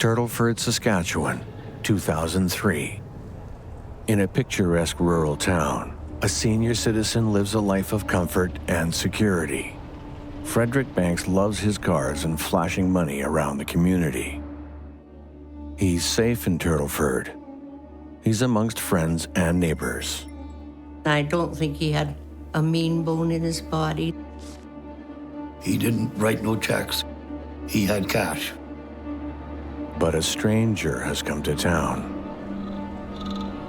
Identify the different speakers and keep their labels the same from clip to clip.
Speaker 1: Turtleford, Saskatchewan, 2003. In a picturesque rural town, a senior citizen lives a life of comfort and security. Frederick Banks loves his cars and flashing money around the community. He's safe in Turtleford. He's amongst friends and neighbors.
Speaker 2: I don't think he had a mean bone in his body.
Speaker 3: He didn't write no checks. He had cash.
Speaker 1: But a stranger has come to town.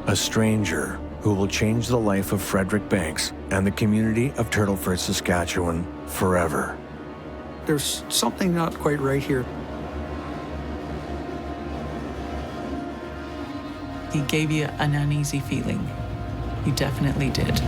Speaker 1: A stranger who will change the life of Frederick Banks and the community of Turtleford, Saskatchewan forever.
Speaker 4: There's something not quite right here.
Speaker 5: He gave you an uneasy feeling. He definitely did.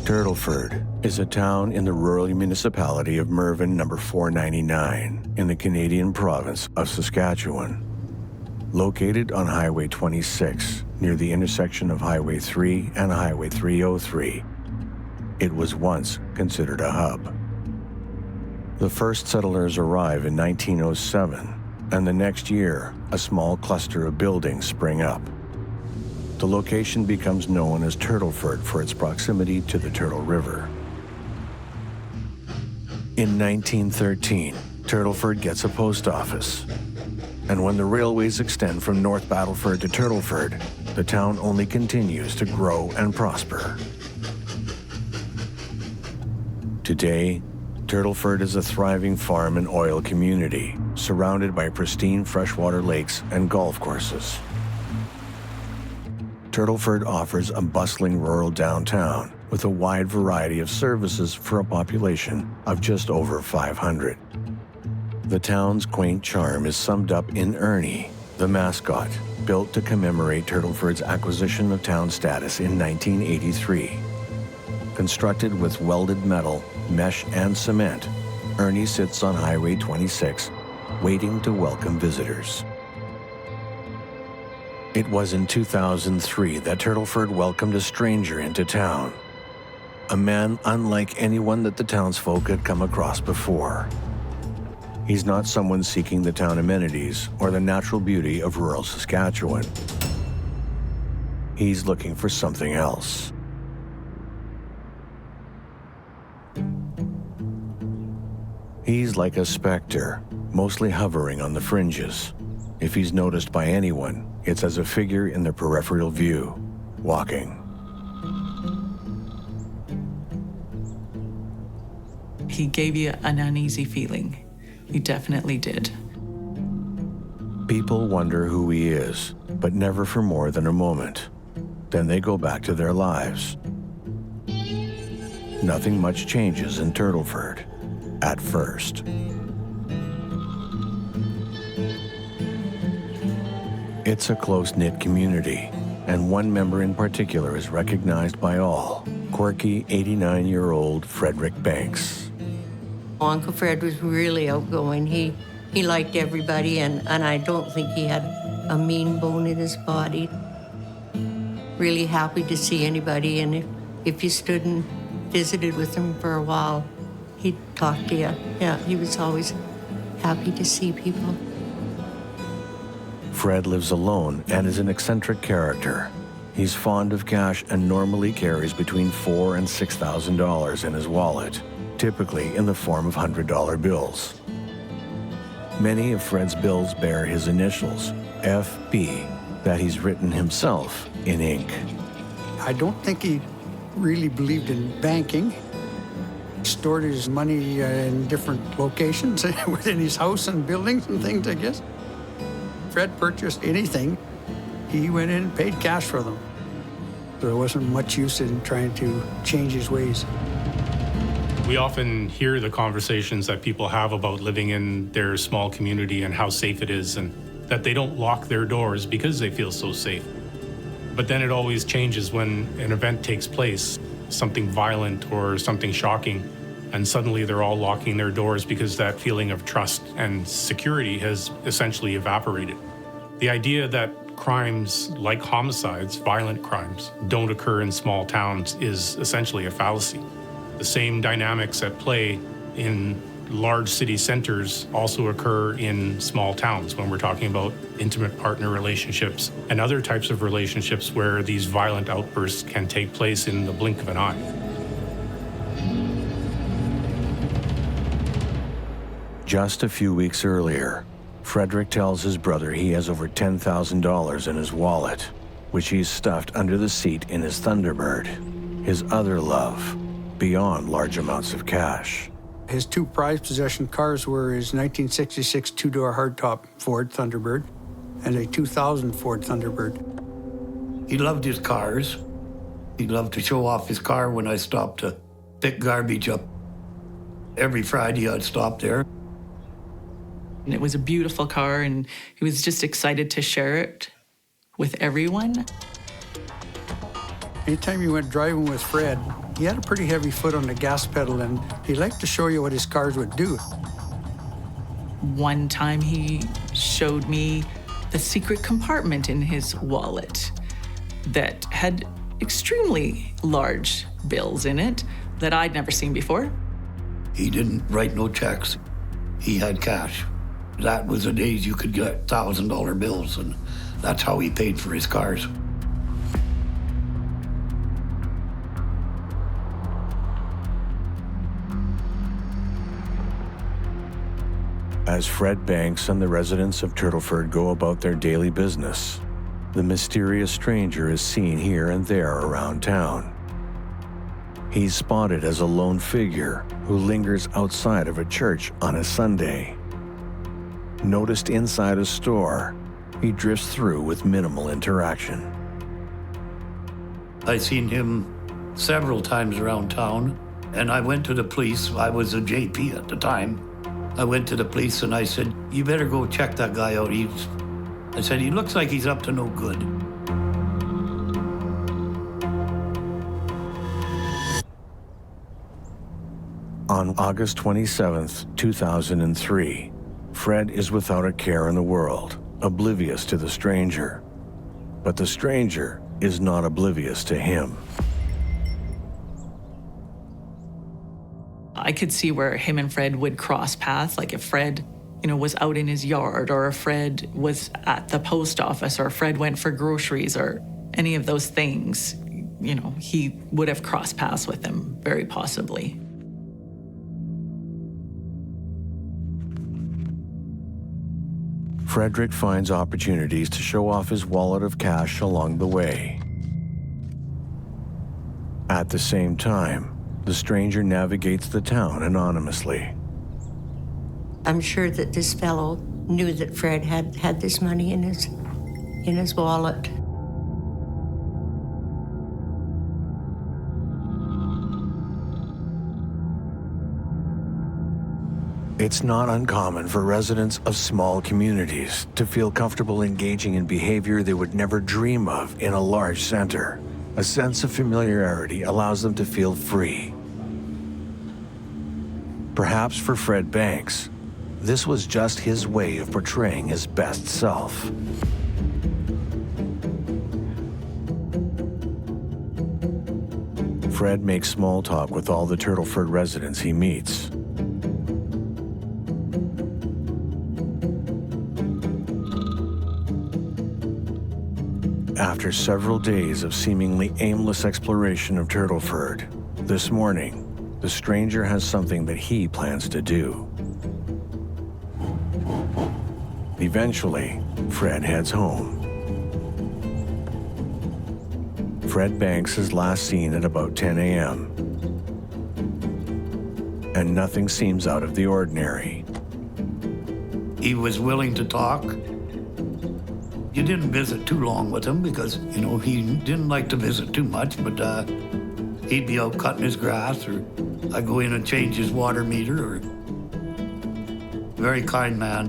Speaker 1: Turtleford is a town in the rural municipality of Mervyn No. 499 in the Canadian province of Saskatchewan. Located on Highway 26 near the intersection of Highway 3 and Highway 303, it was once considered a hub. The first settlers arrive in 1907, and the next year, a small cluster of buildings spring up. The location becomes known as Turtleford for its proximity to the Turtle River. In 1913, Turtleford gets a post office. And when the railways extend from North Battleford to Turtleford, the town only continues to grow and prosper. Today, Turtleford is a thriving farm and oil community, surrounded by pristine freshwater lakes and golf courses. Turtleford offers a bustling rural downtown with a wide variety of services for a population of just over 500. The town's quaint charm is summed up in Ernie, the mascot, built to commemorate Turtleford's acquisition of town status in 1983. Constructed with welded metal, mesh, and cement, Ernie sits on Highway 26, waiting to welcome visitors. It was in 2003 that Turtleford welcomed a stranger into town. A man unlike anyone that the townsfolk had come across before. He's not someone seeking the town amenities or the natural beauty of rural Saskatchewan. He's looking for something else. He's like a specter, mostly hovering on the fringes. If he's noticed by anyone, it's as a figure in their peripheral view, walking.
Speaker 5: He gave you an uneasy feeling. He definitely did.
Speaker 1: People wonder who he is, but never for more than a moment. Then they go back to their lives. Nothing much changes in Turtleford, at first. It's a close-knit community, and one member in particular is recognized by all, quirky 89-year-old Frederick Banks.
Speaker 2: Uncle Fred was really outgoing. He liked everybody, and I don't think he had a mean bone in his body. Really happy to see anybody, and if you stood and visited with him for a while, he'd talk to you. Yeah, he was always happy to see people.
Speaker 1: Fred lives alone and is an eccentric character. He's fond of cash and normally carries between $4,000 and $6,000 in his wallet, typically in the form of $100 bills. Many of Fred's bills bear his initials, FB, that he's written himself in ink.
Speaker 4: I don't think he really believed in banking. He stored his money in different locations within his house and buildings and things, I guess. Fred purchased anything, he went in and paid cash for them. There wasn't much use in trying to change his ways.
Speaker 6: We often hear the conversations that people have about living in their small community and how safe it is, and that they don't lock their doors because they feel so safe. But then it always changes when an event takes place, something violent or something shocking, and suddenly they're all locking their doors because that feeling of trust and security has essentially evaporated. The idea that crimes like homicides, violent crimes, don't occur in small towns is essentially a fallacy. The same dynamics at play in large city centers also occur in small towns when we're talking about intimate partner relationships and other types of relationships where these violent outbursts can take place in the blink of an eye.
Speaker 1: Just a few weeks earlier, Frederick tells his brother he has over $10,000 in his wallet, which he's stuffed under the seat in his Thunderbird, his other love, beyond large amounts of cash.
Speaker 4: His two prized possession cars were his 1966 two-door hardtop Ford Thunderbird and a 2000 Ford Thunderbird.
Speaker 3: He loved his cars. He loved to show off his car when I stopped to pick garbage up. Every Friday I'd stop there.
Speaker 5: And it was a beautiful car, and he was just excited to share it with everyone.
Speaker 4: Anytime you went driving with Fred, he had a pretty heavy foot on the gas pedal, and he liked to show you what his cars would do.
Speaker 5: One time he showed me the secret compartment in his wallet that had extremely large bills in it that I'd never seen before.
Speaker 3: He didn't write no checks. He had cash. That was the days you could get $1,000 bills, and that's how he paid for his cars.
Speaker 1: As Fred Banks and the residents of Turtleford go about their daily business, the mysterious stranger is seen here and there around town. He's spotted as a lone figure who lingers outside of a church on a Sunday. Noticed inside a store, he drifts through with minimal interaction.
Speaker 3: I seen him several times around town, and I went to the police. I was a JP at the time. I went to the police and I said, "You better go check that guy out. I said, he looks like he's up to no good."
Speaker 1: On August 27th, 2003, Fred is without a care in the world, oblivious to the stranger. But the stranger is not oblivious to him.
Speaker 5: I could see where him and Fred would cross paths, like if Fred, was out in his yard, or if Fred was at the post office, or if Fred went for groceries, or any of those things, he would have crossed paths with him, very possibly.
Speaker 1: Frederick finds opportunities to show off his wallet of cash along the way. At the same time, the stranger navigates the town anonymously.
Speaker 2: I'm sure that this fellow knew that Fred had this money in his wallet.
Speaker 1: It's not uncommon for residents of small communities to feel comfortable engaging in behavior they would never dream of in a large center. A sense of familiarity allows them to feel free. Perhaps for Fred Banks, this was just his way of portraying his best self. Fred makes small talk with all the Turtleford residents he meets. After several days of seemingly aimless exploration of Turtleford, this morning, the stranger has something that he plans to do. Eventually, Fred heads home. Fred Banks is last seen at about 10 a.m. and nothing seems out of the ordinary.
Speaker 3: He was willing to talk. You didn't visit too long with him because, he didn't like to visit too much, but he'd be out cutting his grass, or I'd go in and change his water meter. Very kind man.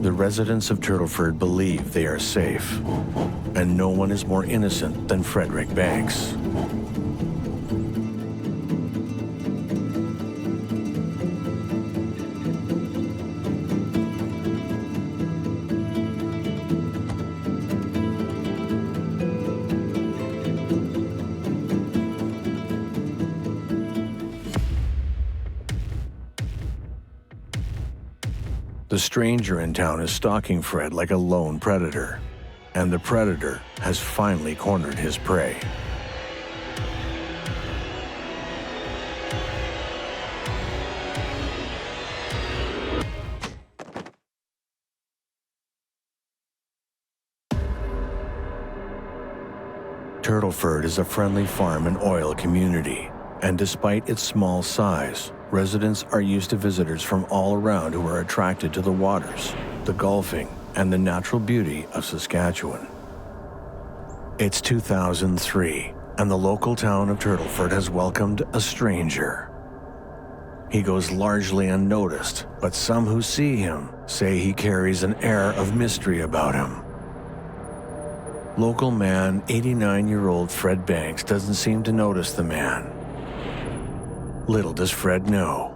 Speaker 1: The residents of Turtleford believe they are safe, and no one is more innocent than Frederick Banks. The stranger in town is stalking Fred like a lone predator, and the predator has finally cornered his prey. Turtleford is a friendly farm and oil community, and despite its small size, residents are used to visitors from all around who are attracted to the waters, the golfing, and the natural beauty of Saskatchewan. It's 2003, and the local town of Turtleford has welcomed a stranger. He goes largely unnoticed, but some who see him say he carries an air of mystery about him. Local man, 89-year-old Fred Banks, doesn't seem to notice the man. Little does Fred know,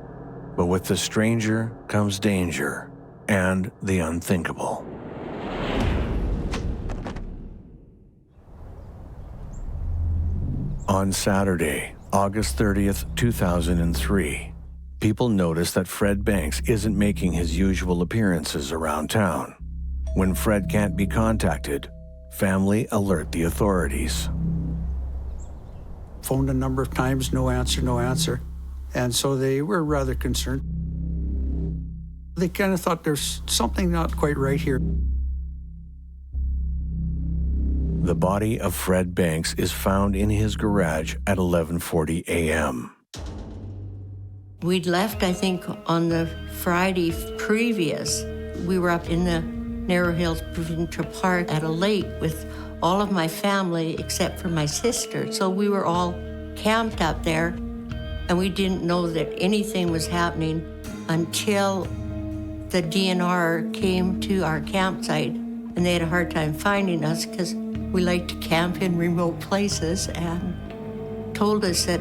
Speaker 1: but with the stranger comes danger and the unthinkable. On Saturday, August 30th, 2003, people notice that Fred Banks isn't making his usual appearances around town. When Fred can't be contacted, family alert the authorities.
Speaker 4: Phoned a number of times, no answer. And so they were rather concerned. They kind of thought there's something not quite right here.
Speaker 1: The body of Fred Banks is found in his garage at 11:40 a.m.
Speaker 2: We'd left, I think, on the Friday previous. We were up in the Narrow Hills Provincial Park at a lake with all of my family except for my sister. So we were all camped up there. And we didn't know that anything was happening until the DNR came to our campsite, and they had a hard time finding us because we like to camp in remote places, and told us that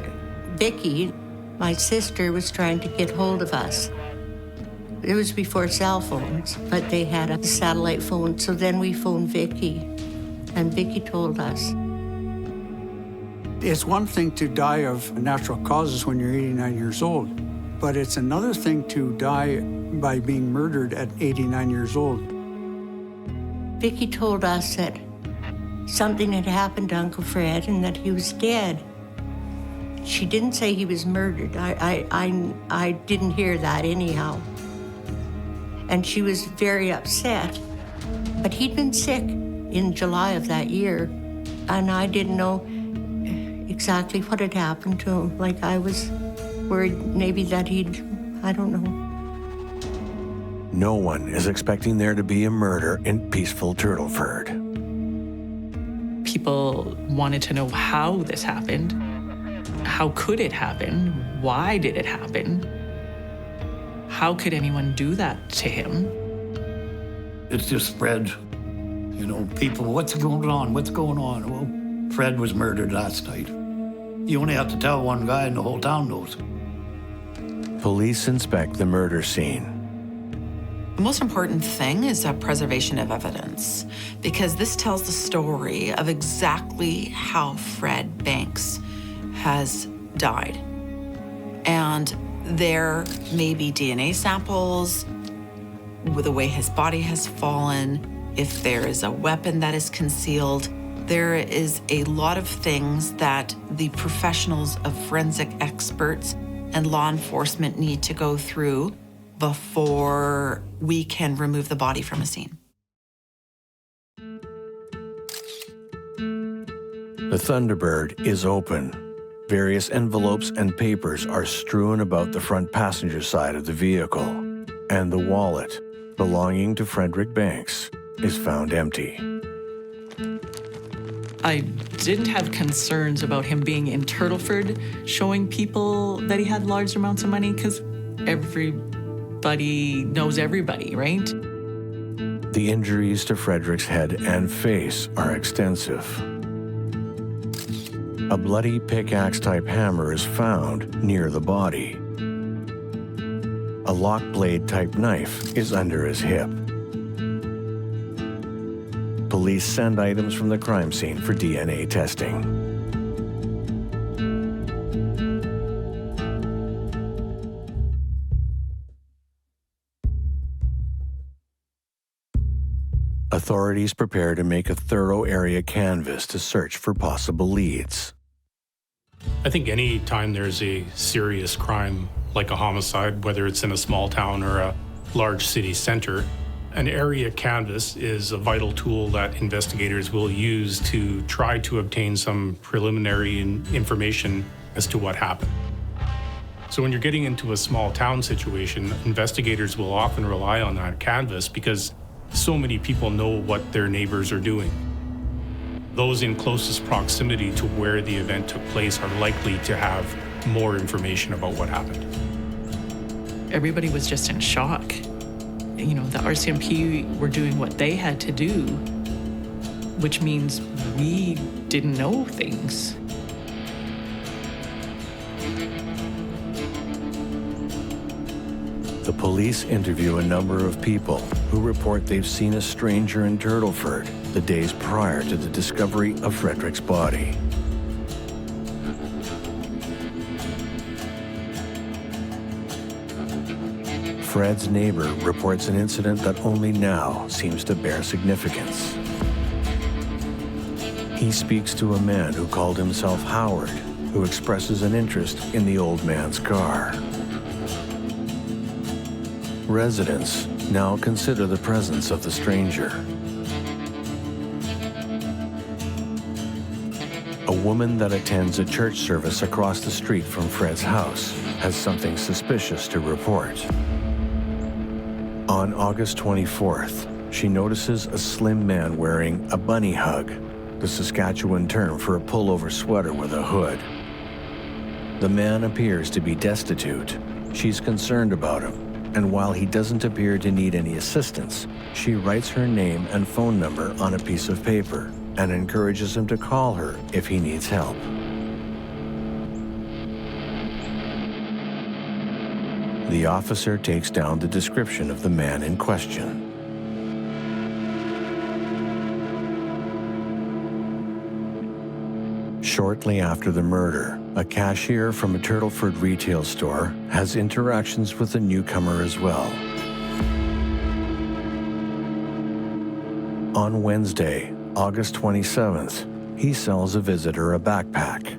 Speaker 2: Vicky, my sister, was trying to get hold of us. It was before cell phones, but they had a satellite phone, so then we phoned Vicky, and Vicky told us.
Speaker 4: It's one thing to die of natural causes when you're 89 years old, but it's another thing to die by being murdered at 89 years old.
Speaker 2: Vicky told us that something had happened to Uncle Fred and that he was dead. She didn't say he was murdered. I didn't hear that anyhow. And she was very upset. But he'd been sick in July of that year, and I didn't know exactly what had happened to him. Like, I was worried maybe that I don't know.
Speaker 1: No one is expecting there to be a murder in peaceful Turtleford.
Speaker 5: People wanted to know how this happened. How could it happen? Why did it happen? How could anyone do that to him?
Speaker 3: It's just spread. People, what's going on? What's going on? Well, Fred was murdered last night. You only have to tell one guy and the whole town knows.
Speaker 1: Police inspect the murder scene.
Speaker 7: The most important thing is preservation of evidence, because this tells the story of exactly how Fred Banks has died. And there may be DNA samples, with the way his body has fallen, if there is a weapon that is concealed. There is a lot of things that the professionals of forensic experts and law enforcement need to go through before we can remove the body from a scene.
Speaker 1: The Thunderbird is open. Various envelopes and papers are strewn about the front passenger side of the vehicle, and the wallet belonging to Frederick Banks is found empty.
Speaker 5: I didn't have concerns about him being in Turtleford showing people that he had large amounts of money, because everybody knows everybody, right?
Speaker 1: The injuries to Frederick's head and face are extensive. A bloody pickaxe-type hammer is found near the body. A lock blade-type knife is under his hip. Police send items from the crime scene for DNA testing. Authorities prepare to make a thorough area canvass to search for possible leads.
Speaker 6: I think any time there's a serious crime, like a homicide, whether it's in a small town or a large city center, an area canvass is a vital tool that investigators will use to try to obtain some preliminary information as to what happened. So when you're getting into a small town situation, investigators will often rely on that canvass because so many people know what their neighbors are doing. Those in closest proximity to where the event took place are likely to have more information about what happened.
Speaker 5: Everybody was just in shock. You know, the RCMP were doing what they had to do, which means we didn't know things.
Speaker 1: The police interview a number of people who report they've seen a stranger in Turtleford the days prior to the discovery of Frederick's body. Fred's neighbor reports an incident that only now seems to bear significance. He speaks to a man who called himself Howard, who expresses an interest in the old man's car. Residents now consider the presence of the stranger. A woman that attends a church service across the street from Fred's house has something suspicious to report. On August 24th, she notices a slim man wearing a bunny hug, the Saskatchewan term for a pullover sweater with a hood. The man appears to be destitute. She's concerned about him, and while he doesn't appear to need any assistance, she writes her name and phone number on a piece of paper and encourages him to call her if he needs help. The officer takes down the description of the man in question. Shortly after the murder, a cashier from a Turtleford retail store has interactions with the newcomer as well. On Wednesday, August 27th, he sells a visitor a backpack.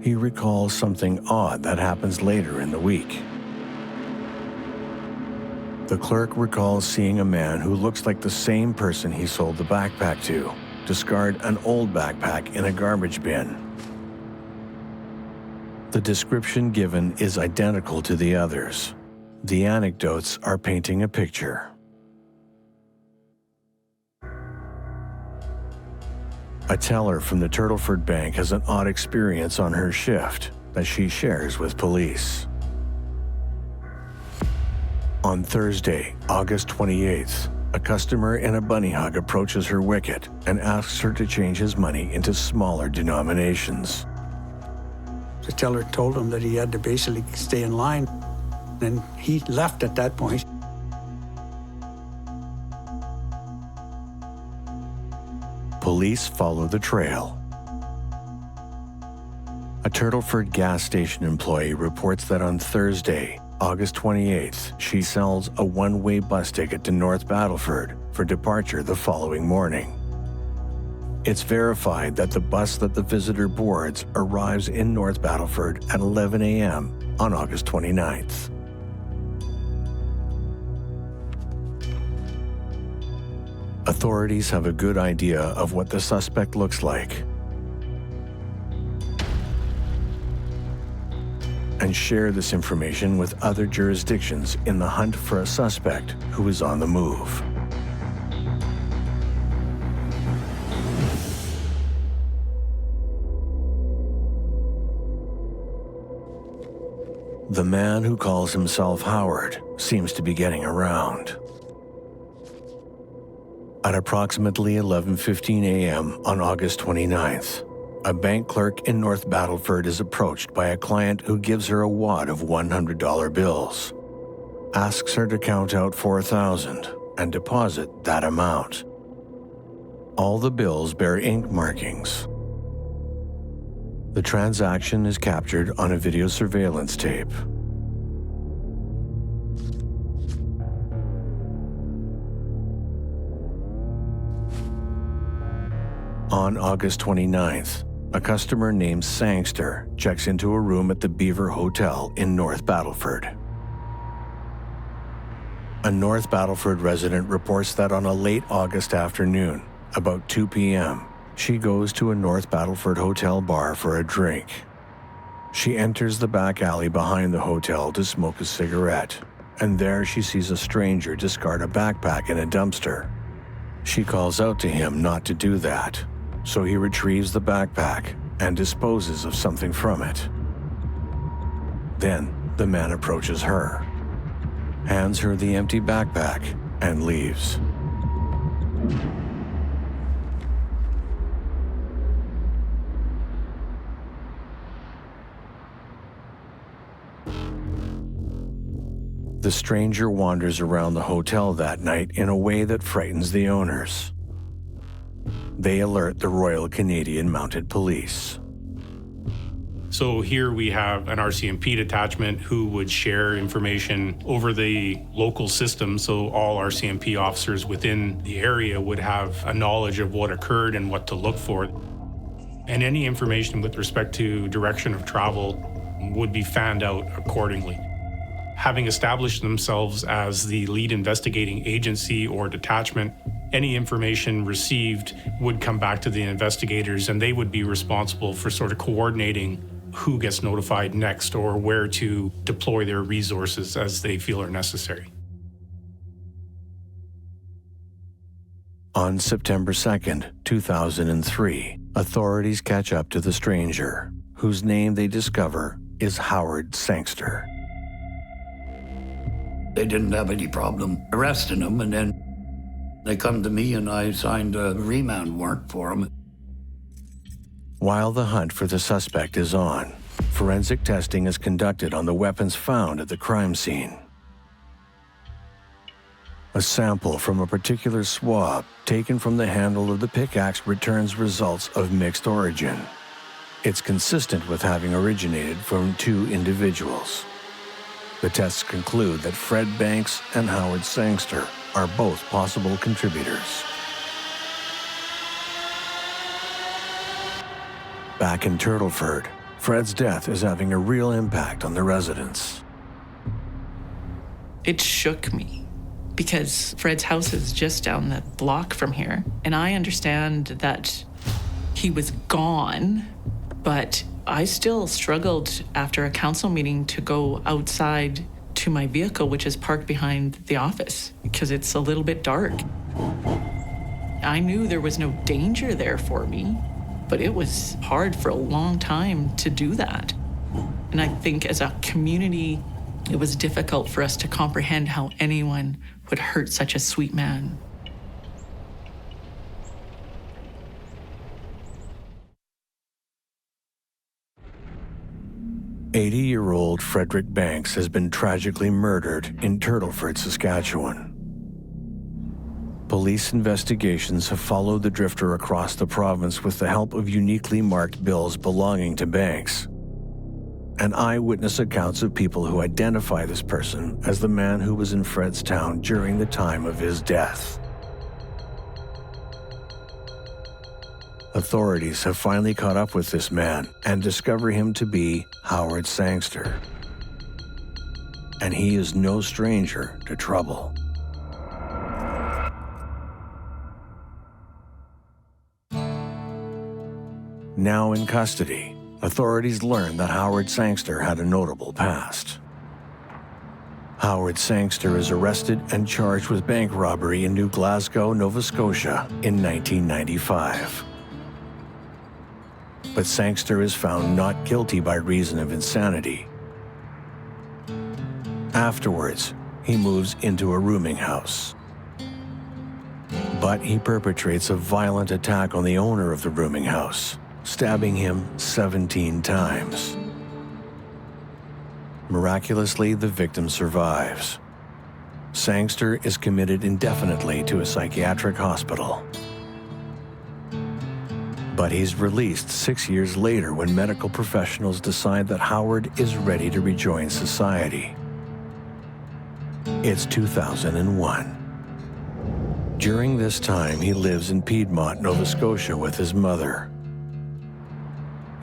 Speaker 1: He recalls something odd that happens later in the week. The clerk recalls seeing a man who looks like the same person he sold the backpack to discard an old backpack in a garbage bin. The description given is identical to the others. The anecdotes are painting a picture. A teller from the Turtleford Bank has an odd experience on her shift that she shares with police. On Thursday, August 28th, a customer in a bunny hug approaches her wicket and asks her to change his money into smaller denominations.
Speaker 4: The teller told him that he had to basically stay in line, and he left at that point.
Speaker 1: Police follow the trail. A Turtleford gas station employee reports that on Thursday, August 28th, she sells a one-way bus ticket to North Battleford for departure the following morning. It's verified that the bus that the visitor boards arrives in North Battleford at 11 a.m. on August 29th. Authorities have a good idea of what the suspect looks like and share this information with other jurisdictions in the hunt for a suspect who is on the move. The man who calls himself Howard seems to be getting around. At approximately 11:15 a.m. on August 29th, a bank clerk in North Battleford is approached by a client who gives her a wad of $100 bills, asks her to count out $4,000 and deposit that amount. All the bills bear ink markings. The transaction is captured on a video surveillance tape. On August 29th, a customer named Sangster checks into a room at the Beaver Hotel in North Battleford. A North Battleford resident reports that on a late August afternoon, about 2 p.m., she goes to a North Battleford hotel bar for a drink. She enters the back alley behind the hotel to smoke a cigarette, and there she sees a stranger discard a backpack in a dumpster. She calls out to him not to do that, so he retrieves the backpack and disposes of something from it. Then the man approaches her, hands her the empty backpack, and leaves. The stranger wanders around the hotel that night in a way that frightens the owners. They alert the Royal Canadian Mounted Police.
Speaker 6: So here we have an RCMP detachment who would share information over the local system, so all RCMP officers within the area would have a knowledge of what occurred and what to look for. And any information with respect to direction of travel would be fanned out accordingly. Having established themselves as the lead investigating agency or detachment, any information received would come back to the investigators, and they would be responsible for sort of coordinating who gets notified next or where to deploy their resources as they feel are necessary.
Speaker 1: On September 2nd, 2003, authorities catch up to the stranger, whose name they discover is Howard Sangster.
Speaker 3: They didn't have any problem arresting him, and then they come to me and I signed a remand warrant for him.
Speaker 1: While the hunt for the suspect is on, forensic testing is conducted on the weapons found at the crime scene. A sample from a particular swab taken from the handle of the pickaxe returns results of mixed origin. It's consistent with having originated from two individuals. The tests conclude that Fred Banks and Howard Sangster are both possible contributors. Back in Turtleford, Fred's death is having a real impact on the residents.
Speaker 5: It shook me because Fred's house is just down the block from here. And I understand that he was gone, but I still struggled after a council meeting to go outside to my vehicle, which is parked behind the office, because it's a little bit dark. I knew there was no danger there for me, but it was hard for a long time to do that. And I think as a community, it was difficult for us to comprehend how anyone would hurt such a sweet man.
Speaker 1: "80-year-old Frederick Banks has been tragically murdered in Turtleford, Saskatchewan. Police investigations have followed the drifter across the province with the help of uniquely marked bills belonging to Banks. and eyewitness accounts of people who identify this person as the man who was in Fred's town during the time of his death. Authorities have finally caught up with this man and discover him to be Howard Sangster. And he is no stranger to trouble. Now in custody, authorities learn that Howard Sangster had a notable past. Howard Sangster is arrested and charged with bank robbery in New Glasgow, Nova Scotia in 1995. But Sangster is found not guilty by reason of insanity. Afterwards, he moves into a rooming house. But he perpetrates a violent attack on the owner of the rooming house, stabbing him 17 times. Miraculously, the victim survives. Sangster is committed indefinitely to a psychiatric hospital. But he's released 6 years later when medical professionals decide that Howard is ready to rejoin society. It's 2001. During this time, he lives in Piedmont, Nova Scotia with his mother.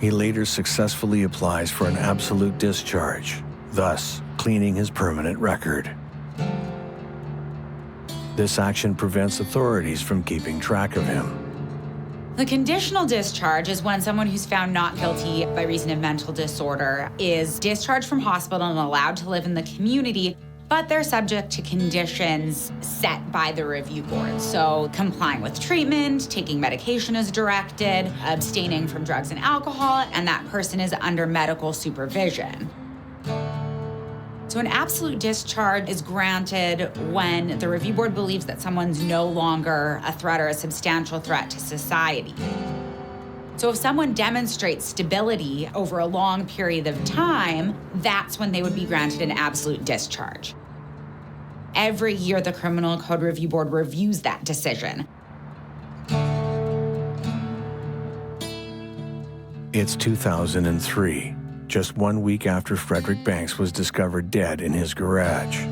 Speaker 1: He later successfully applies for an absolute discharge, thus cleaning his permanent record. This action prevents authorities from keeping track of him.
Speaker 8: The conditional discharge is when someone who's found not guilty by reason of mental disorder is discharged from hospital and allowed to live in the community, but they're subject to conditions set by the review board. So complying with treatment, taking medication as directed, abstaining from drugs and alcohol, and that person is under medical supervision. So an absolute discharge is granted when the review board believes that someone's no longer a threat or a substantial threat to society. So if someone demonstrates stability over a long period of time, that's when they would be granted an absolute discharge. Every year, the Criminal Code Review Board reviews that decision.
Speaker 1: It's 2003, just 1 week after Frederick Banks was discovered dead in his garage.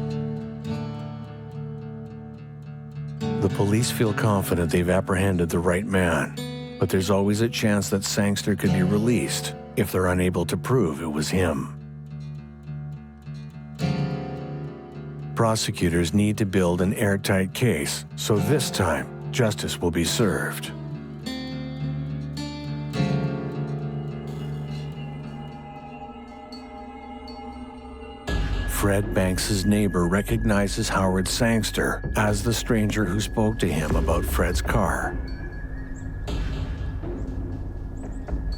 Speaker 1: The police feel confident they've apprehended the right man, but there's always a chance that Sangster could be released if they're unable to prove it was him. Prosecutors need to build an airtight case, so this time, justice will be served. Fred Banks' neighbor recognizes Howard Sangster as the stranger who spoke to him about Fred's car.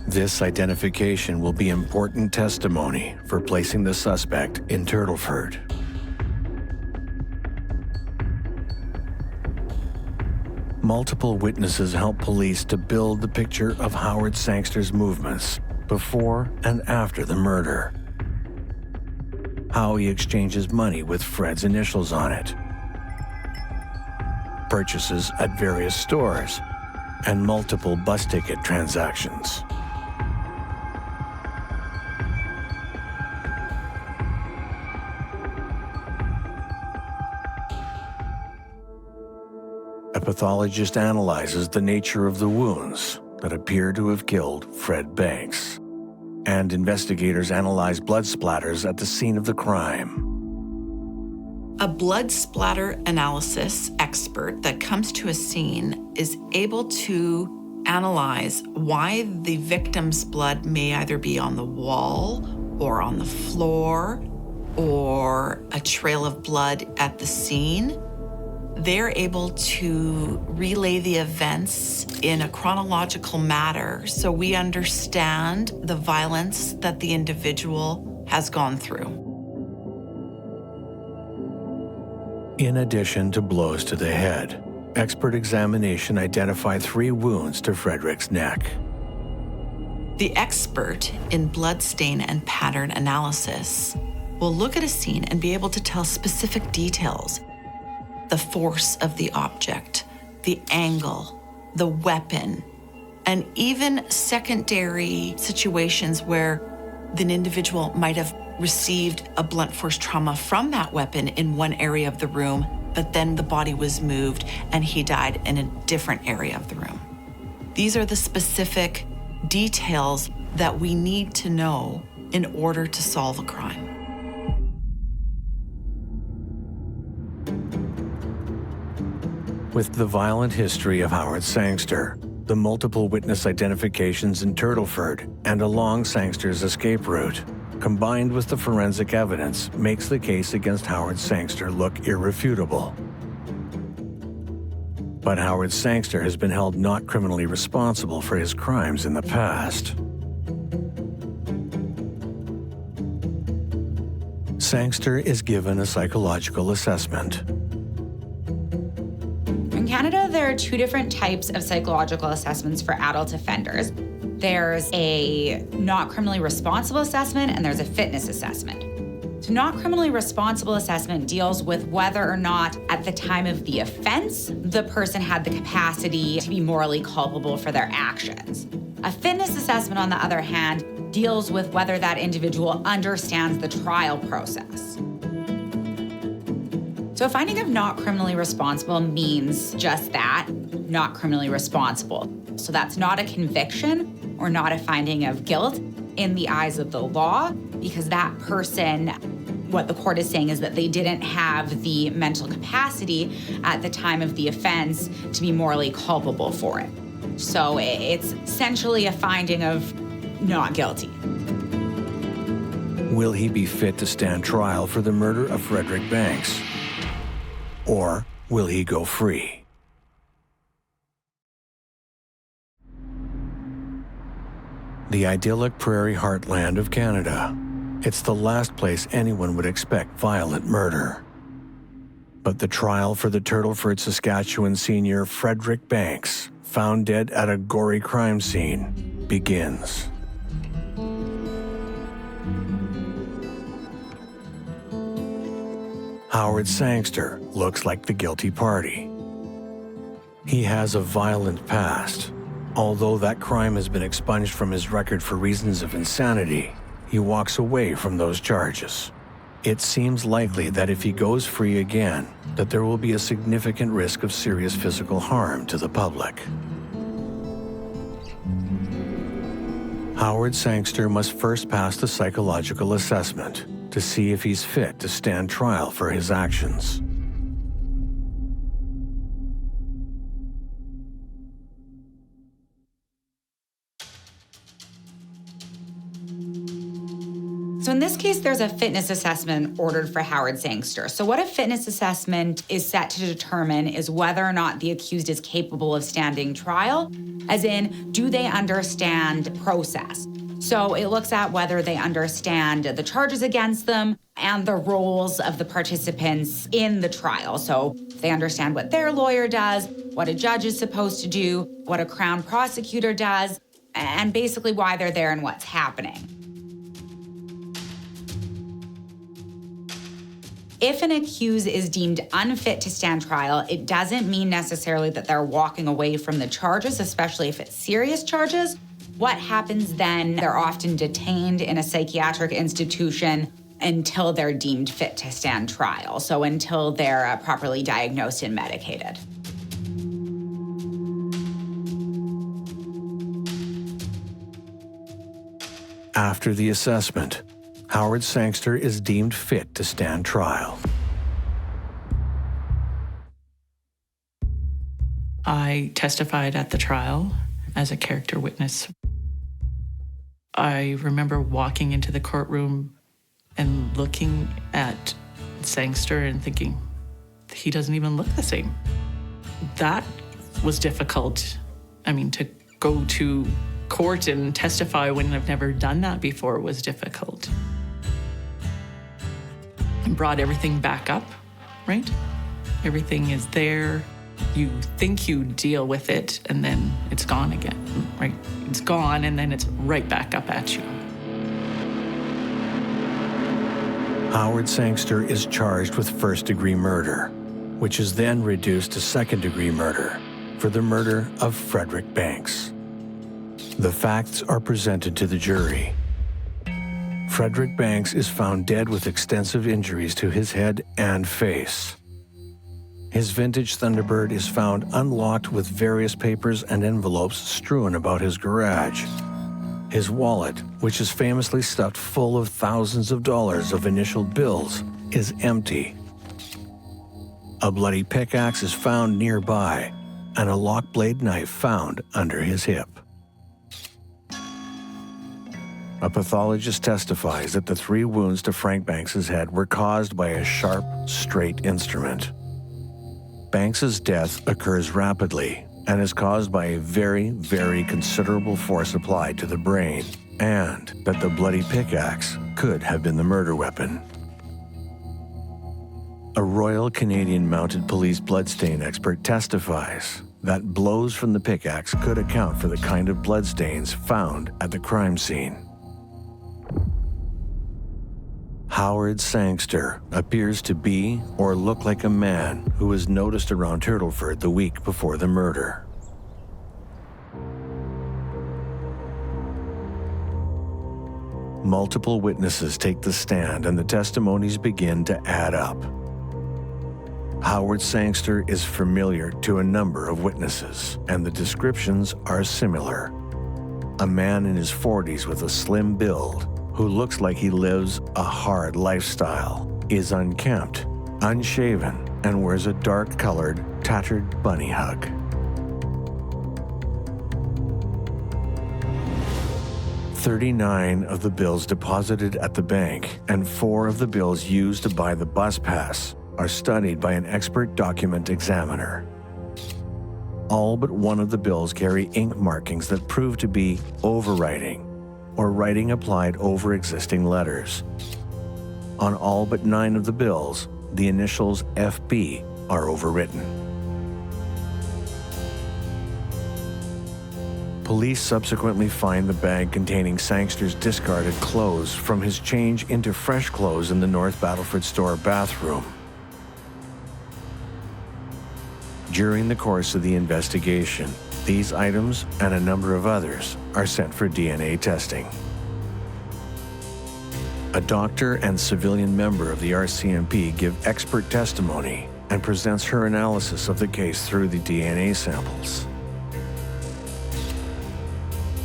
Speaker 1: This identification will be important testimony for placing the suspect in Turtleford. Multiple witnesses help police to build the picture of Howard Sangster's movements before and after the murder. How he exchanges money with Fred's initials on it, purchases at various stores, and multiple bus ticket transactions. A pathologist analyzes the nature of the wounds that appear to have killed Fred Banks, and investigators analyze blood splatters at the scene of the crime.
Speaker 7: A blood splatter analysis expert that comes to a scene is able to analyze why the victim's blood may either be on the wall or on the floor or a trail of blood at the scene. They're able to relay the events in a chronological manner so we understand the violence that the individual has gone through.
Speaker 1: In addition to blows to the head, expert examination identified 3 wounds to Frederick's neck.
Speaker 7: The expert in blood stain and pattern analysis will look at a scene and be able to tell specific details. The force of the object, the angle, the weapon, and even secondary situations where the individual might have received a blunt force trauma from that weapon in one area of the room, but then the body was moved and he died in a different area of the room. These are the specific details that we need to know in order to solve a crime.
Speaker 1: With the violent history of Howard Sangster, the multiple witness identifications in Turtleford, and along Sangster's escape route, combined with the forensic evidence, makes the case against Howard Sangster look irrefutable. But Howard Sangster has been held not criminally responsible for his crimes in the past. Sangster is given a psychological assessment.
Speaker 8: In Canada, there are two different types of psychological assessments for adult offenders. There's a not criminally responsible assessment and there's a fitness assessment. So not criminally responsible assessment deals with whether or not at the time of the offense, the person had the capacity to be morally culpable for their actions. A fitness assessment, on the other hand, deals with whether that individual understands the trial process. So a finding of not criminally responsible means just that, not criminally responsible. So that's not a conviction or not a finding of guilt in the eyes of the law, because that person, what the court is saying is that they didn't have the mental capacity at the time of the offense to be morally culpable for it. So it's essentially a finding of not guilty.
Speaker 1: Will he be fit to stand trial for the murder of Frederick Banks? Or will he go free? The idyllic prairie heartland of Canada. It's the last place anyone would expect violent murder. But the trial for the Turtleford, Saskatchewan senior Frederick Banks, found dead at a gory crime scene, begins. Howard Sangster looks like the guilty party. He has a violent past. Although that crime has been expunged from his record for reasons of insanity, he walks away from those charges. It seems likely that if he goes free again, that there will be a significant risk of serious physical harm to the public. Howard Sangster must first pass the psychological assessment to see if he's fit to stand trial for his actions.
Speaker 8: So in this case, there's a fitness assessment ordered for Howard Sangster. So what a fitness assessment is set to determine is whether or not the accused is capable of standing trial, as in, do they understand process? So it looks at whether they understand the charges against them and the roles of the participants in the trial. So they understand what their lawyer does, what a judge is supposed to do, what a Crown prosecutor does, and basically why they're there and what's happening. If an accused is deemed unfit to stand trial, it doesn't mean necessarily that they're walking away from the charges, especially if it's serious charges. What happens then? They're often detained in a psychiatric institution until they're deemed fit to stand trial, so until they're properly diagnosed and medicated.
Speaker 1: After the assessment, Howard Sangster is deemed fit to stand trial.
Speaker 5: I testified at the trial as a character witness. I remember walking into the courtroom and looking at Sangster and thinking, he doesn't even look the same. That was difficult. I mean, to go to court and testify when I've never done that before was difficult. And brought everything back up, right? Everything is there. You think you deal with it, and then it's gone again, right? It's gone, and then it's right back up at you.
Speaker 1: Howard Sangster is charged with first-degree murder, which is then reduced to second-degree murder for the murder of Frederick Banks. The facts are presented to the jury. Frederick Banks is found dead with extensive injuries to his head and face. His vintage Thunderbird is found unlocked with various papers and envelopes strewn about his garage. His wallet, which is famously stuffed full of thousands of dollars of initial bills, is empty. A bloody pickaxe is found nearby, and a lock blade knife found under his hip. A pathologist testifies that the 3 wounds to Frank Banks's head were caused by a sharp, straight instrument. Banks's death occurs rapidly and is caused by a very, very considerable force applied to the brain, and that the bloody pickaxe could have been the murder weapon. A Royal Canadian Mounted Police bloodstain expert testifies that blows from the pickaxe could account for the kind of bloodstains found at the crime scene. Howard Sangster appears to be or look like a man who was noticed around Turtleford the week before the murder. Multiple witnesses take the stand and the testimonies begin to add up. Howard Sangster is familiar to a number of witnesses, and the descriptions are similar. A man in his 40s with a slim build, who looks like he lives a hard lifestyle, is unkempt, unshaven, and wears a dark-colored, tattered bunny hug. $39 of the bills deposited at the bank and 4 of the bills used to buy the bus pass are studied by an expert document examiner. All but 1 of the bills carry ink markings that prove to be overwriting, or writing applied over existing letters. On all but 9 of the bills, the initials FB are overwritten. Police subsequently find the bag containing Sangster's discarded clothes from his change into fresh clothes in the North Battleford store bathroom. During the course of the investigation, these items and a number of others are sent for DNA testing. A doctor and civilian member of the RCMP give expert testimony and presents her analysis of the case through the DNA samples.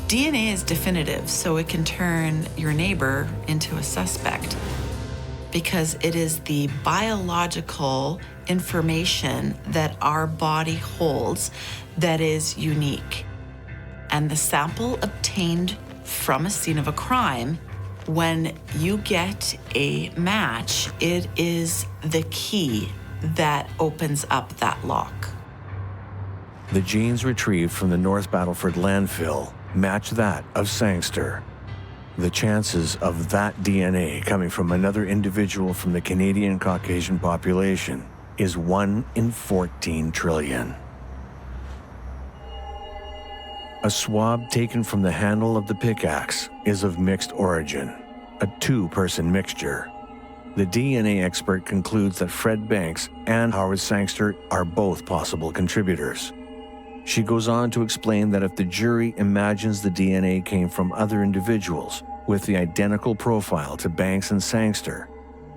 Speaker 7: DNA is definitive, so it can turn your neighbor into a suspect because it is the biological information that our body holds that is unique. And the sample obtained from a scene of a crime, when you get a match, it is the key that opens up that lock.
Speaker 1: The genes retrieved from the North Battleford landfill match that of Sangster. The chances of that DNA coming from another individual from the Canadian Caucasian population is 1 in 14 trillion. A swab taken from the handle of the pickaxe is of mixed origin, a 2-person mixture. The DNA expert concludes that Fred Banks and Howard Sangster are both possible contributors. She goes on to explain that if the jury imagines the DNA came from other individuals with the identical profile to Banks and Sangster,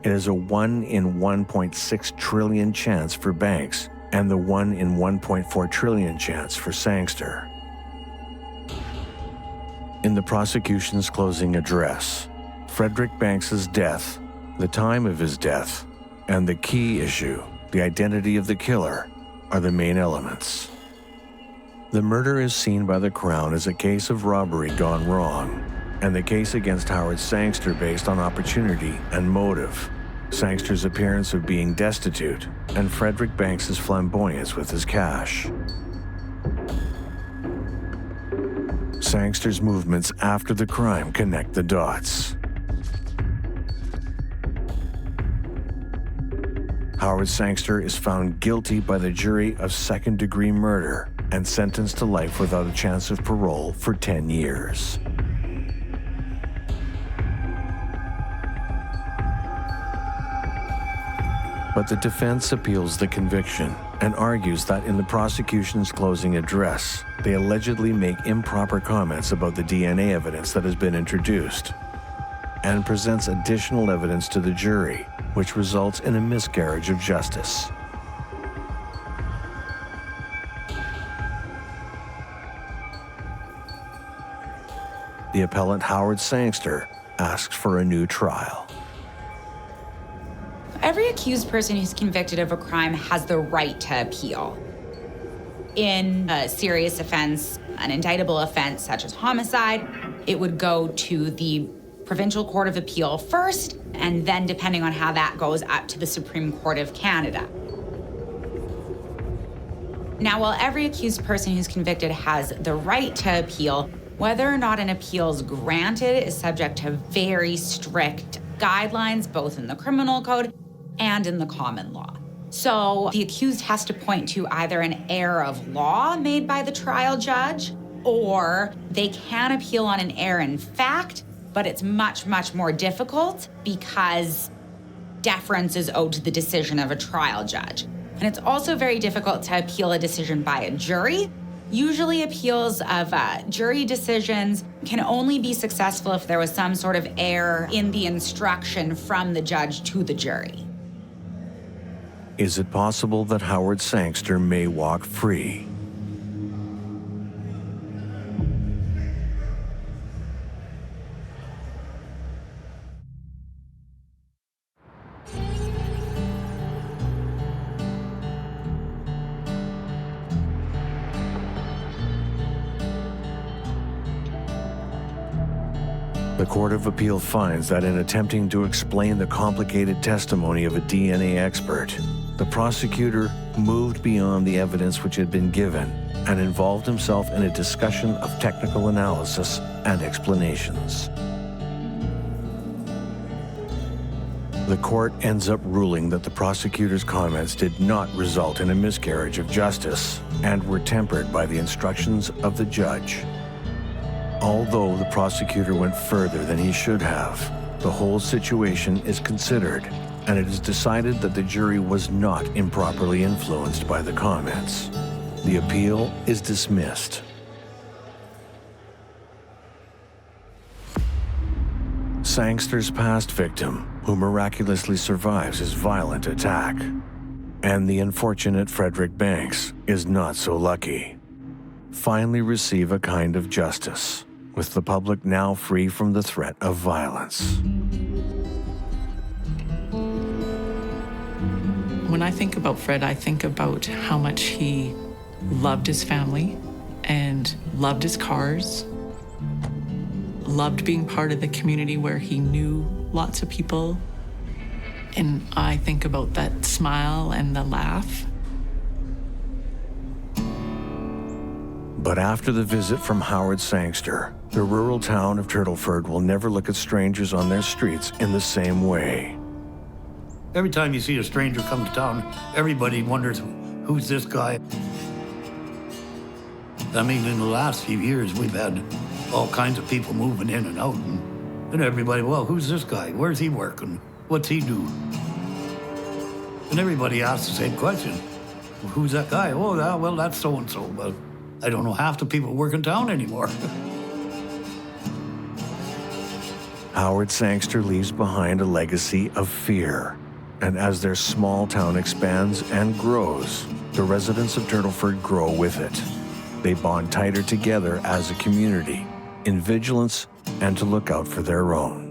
Speaker 1: it is a 1 in 1.6 trillion chance for Banks and the 1 in 1.4 trillion chance for Sangster. In the prosecution's closing address, Frederick Banks's death, the time of his death, and the key issue, the identity of the killer, are the main elements. The murder is seen by the Crown as a case of robbery gone wrong, and the case against Howard Sangster based on opportunity and motive, Sangster's appearance of being destitute, and Frederick Banks's flamboyance with his cash. Sangster's movements after the crime connect the dots. Howard Sangster is found guilty by the jury of second-degree murder and sentenced to life without a chance of parole for 10 years. But the defense appeals the conviction and argues that in the prosecution's closing address, they allegedly make improper comments about the DNA evidence that has been introduced. and presents additional evidence to the jury, which results in a miscarriage of justice. The appellant Howard Sangster asks for a new trial.
Speaker 8: Every accused person who's convicted of a crime has the right to appeal. In a serious offense, an indictable offense such as homicide, it would go to the Provincial Court of Appeal first, and then depending on how that goes, up to the Supreme Court of Canada. Now, while every accused person who's convicted has the right to appeal, whether or not an appeal is granted is subject to very strict guidelines, both in the criminal code and in the common law. So the accused has to point to either an error of law made by the trial judge, or they can appeal on an error in fact, but it's much, much more difficult because deference is owed to the decision of a trial judge. And it's also very difficult to appeal a decision by a jury. Usually appeals of jury decisions can only be successful if there was some sort of error in the instruction from the judge to the jury.
Speaker 1: Is it possible that Howard Sangster may walk free? The Court of Appeal finds that in attempting to explain the complicated testimony of a DNA expert, the prosecutor moved beyond the evidence which had been given and involved himself in a discussion of technical analysis and explanations. The court ends up ruling that the prosecutor's comments did not result in a miscarriage of justice and were tempered by the instructions of the judge. Although the prosecutor went further than he should have, the whole situation is considered, and it is decided that the jury was not improperly influenced by the comments. The appeal is dismissed. Sangster's past victim, who miraculously survives his violent attack, and the unfortunate Frederick Banks is not so lucky, finally receive a kind of justice, with the public now free from the threat of violence.
Speaker 5: When I think about Fred, I think about how much he loved his family and loved his cars, loved being part of the community where he knew lots of people. And I think about that smile and the laugh.
Speaker 1: But after the visit from Howard Sangster, the rural town of Turtleford will never look at strangers on their streets in the same way.
Speaker 3: Every time you see a stranger come to town, everybody wonders, who's this guy? I mean, in the last few years, we've had all kinds of people moving in and out, and everybody, well, who's this guy? Where's he working? What's he do? And everybody asks the same question. Who's that guy? Oh, well, that's so-and-so. But I don't know half the people work in town anymore.
Speaker 1: Howard Sangster leaves behind a legacy of fear. And as their small town expands and grows, the residents of Turtleford grow with it. They bond tighter together as a community, in vigilance and to look out for their own.